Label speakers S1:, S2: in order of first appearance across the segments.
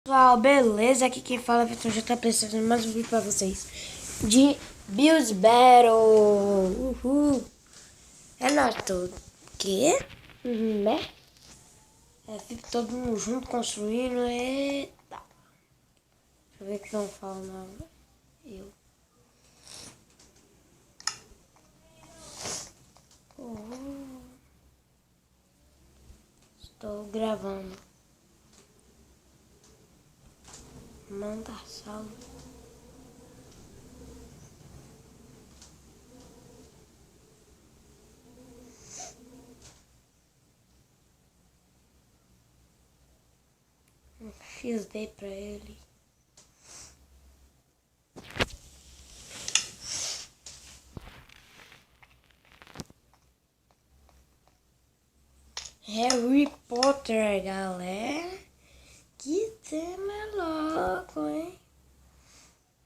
S1: Pessoal, beleza? Aqui quem fala é o Vitor, já tá apresentando mais um vídeo pra vocês de Build Battle. Uhul. É nós todos. Quê? Né? Fica todo mundo junto construindo. Eita. Deixa eu ver o que não fala nada. Eu. Estou gravando. Manda salve. XD pra ele. Harry Potter, galera. Que tema louco, hein?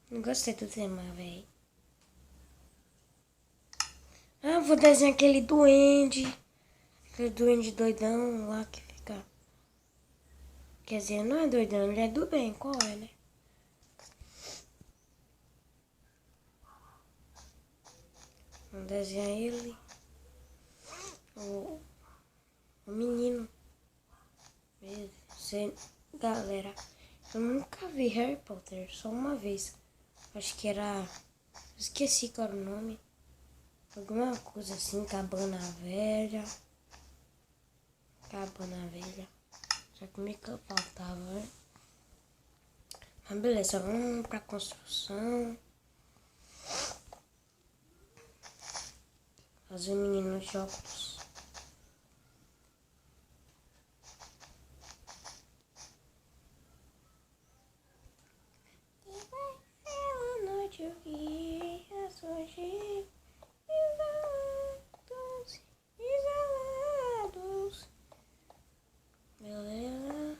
S1: Não gostei do tema, velho. Ah, vou desenhar aquele duende. Aquele duende doidão lá que fica... Quer dizer, não é doidão, ele é do bem. Qual é, né? Vou desenhar ele. O menino. Você, galera, eu nunca vi Harry Potter, só uma vez. Acho que era... Esqueci qual era o nome. Alguma coisa assim, Cabana Velha. Cabana Velha. Já que me faltava, né? Mas beleza, vamos pra construção. Fazer o menino de óculos. Beleza.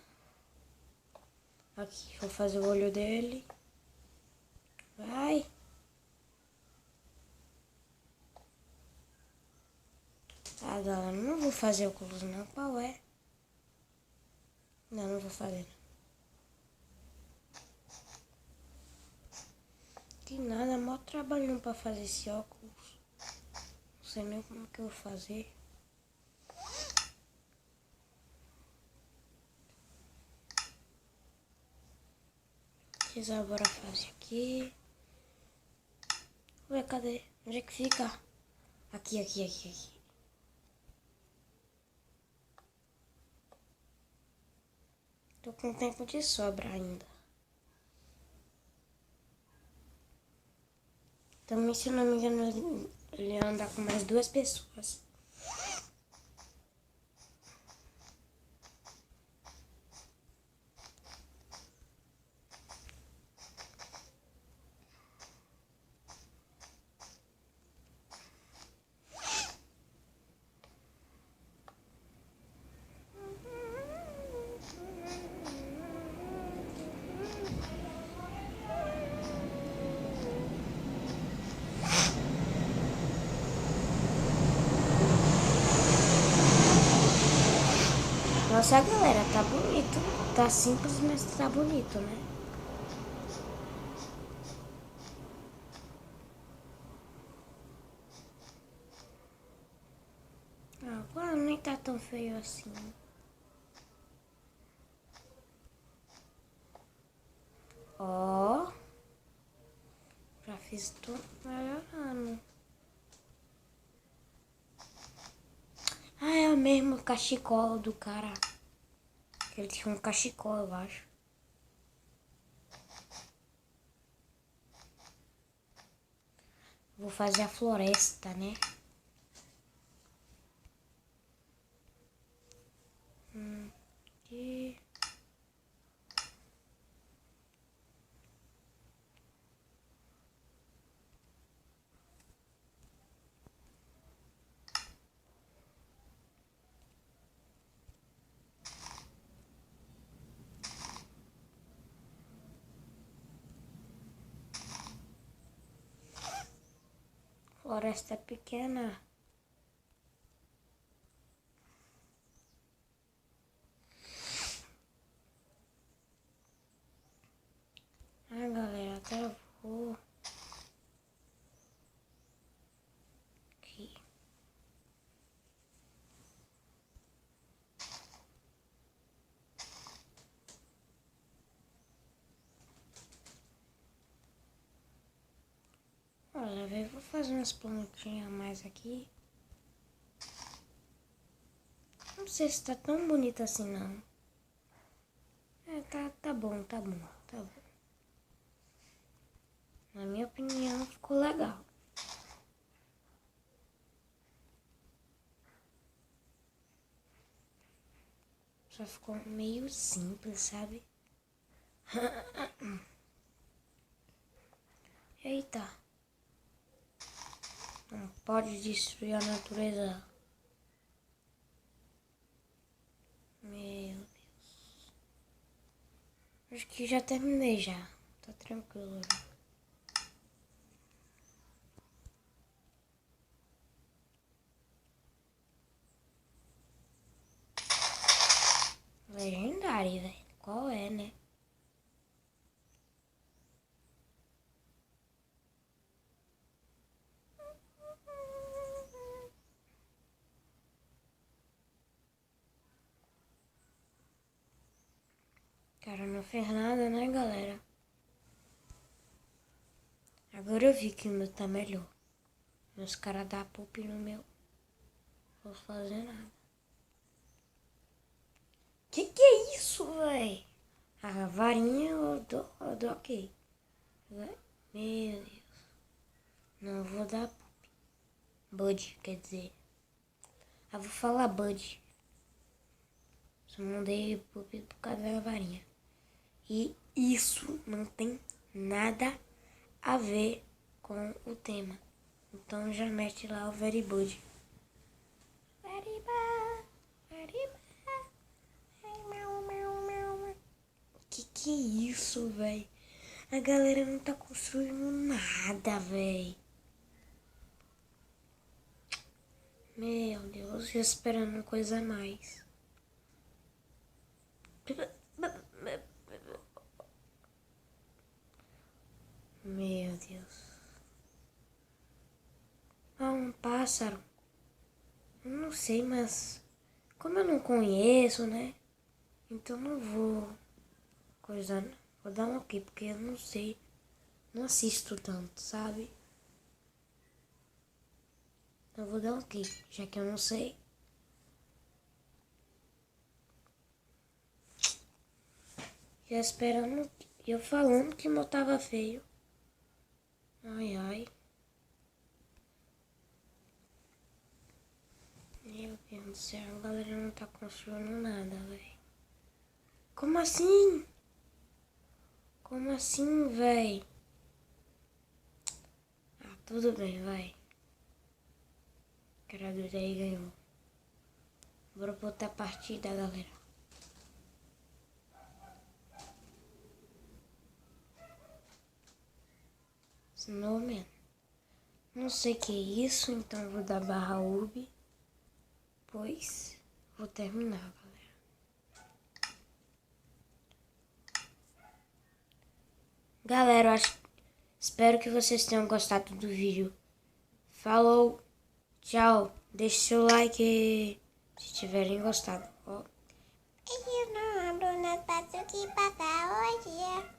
S1: Aqui, vou fazer o olho dele. Vai. Ah, galera, não vou fazer óculos não. Qual é? Não vou fazer. Que nada, mó trabalhando pra fazer esse óculos. Não sei nem como que eu vou fazer. Bora fazer aqui. Ué, cadê? Onde é que fica? Aqui. Tô com tempo de sobra ainda. Também, se não me engano, ele anda com mais 2 pessoas. Nossa, galera, tá bonito. Tá simples, mas tá bonito, né? Agora nem tá tão feio assim. Ó. Já fiz tudo melhorando. Ah, é o mesmo cachecol do cara. Ele tinha um cachecol, eu acho. Vou fazer a floresta, né? Aqui. Floresta pequena. Ah, galera, travou. Aqui. Olha, velho, vou fazer umas plantinhas a mais aqui. Não sei se tá tão bonito assim, não. Tá bom, tá bom, tá bom. Na minha opinião, ficou legal. Só ficou meio simples, sabe? Eita. Não pode destruir a natureza. Meu Deus. Acho que já terminei já. Tá tranquilo. Legendário, velho. Qual é, né? Cara, não fez nada, né, galera? Agora eu vi que o meu tá melhor. Meus caras dão pulp no meu. Não vou fazer nada. Que é isso, véi? A varinha eu dou ok. Meu Deus. Não vou dar pulp. Bud, quer dizer. Eu vou falar Bud. Só mandei pulp por causa da varinha. E isso não tem nada a ver com o tema. Então já mete lá o very good. Very bad, very bad. Que é isso, véi? A galera não tá construindo nada, véi. Meu Deus, eu esperando coisa a mais. Meu Deus. Ah, um pássaro. Eu não sei, mas como eu não conheço, né? Então não vou coisa. Vou dar um ok, porque eu não sei. Não assisto tanto, sabe? Eu vou dar um ok, já que eu não sei. Já esperando. Eu falando que o meu tava feio. Ai, ai. Meu Deus do céu, a galera não tá construindo nada, velho. Como assim? Como assim, velho? Ah, tudo bem, vai. Criador aí ganhou. Bora botar a partida, galera. Snowman. Não sei o que é isso, então eu vou dar barra UB. Pois vou terminar, galera. Galera, espero que vocês tenham gostado do vídeo. Falou, tchau. Deixe seu like se tiverem gostado. Ó.
S2: Eu não abro nas passo que passa hoje.